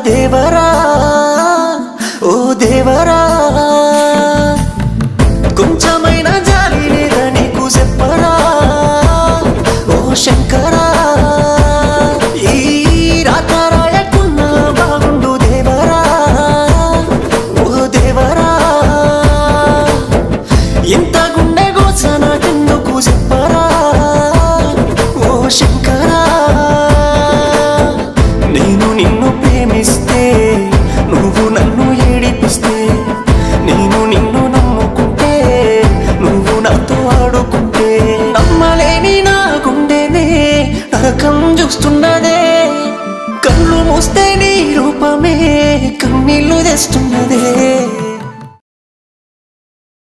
దేవరా ఓ దేవరా కొంచెమైన జాలి లేదా నీకు చెప్పరా ఓ శంకరా ఈ రాత రాయకున్నా బాగుండు దేవరా ఓ దేవరా ఇంత గుండె గోస నాకెందుకు చెప్పరా ఓ శంకరా నేను నిన్ను ప్రేమిస్తే నువ్వు నన్ను ఏడిపిస్తే నేను నిన్ను నమ్ముకుంటే నువ్వు నాతో ఆడుకుంటే నమ్మలేని నా గుండెనే నరకం చూస్తున్నదే కళ్ళు మూస్తే నీ రూపమే కన్నీళ్లు తెస్తున్నదే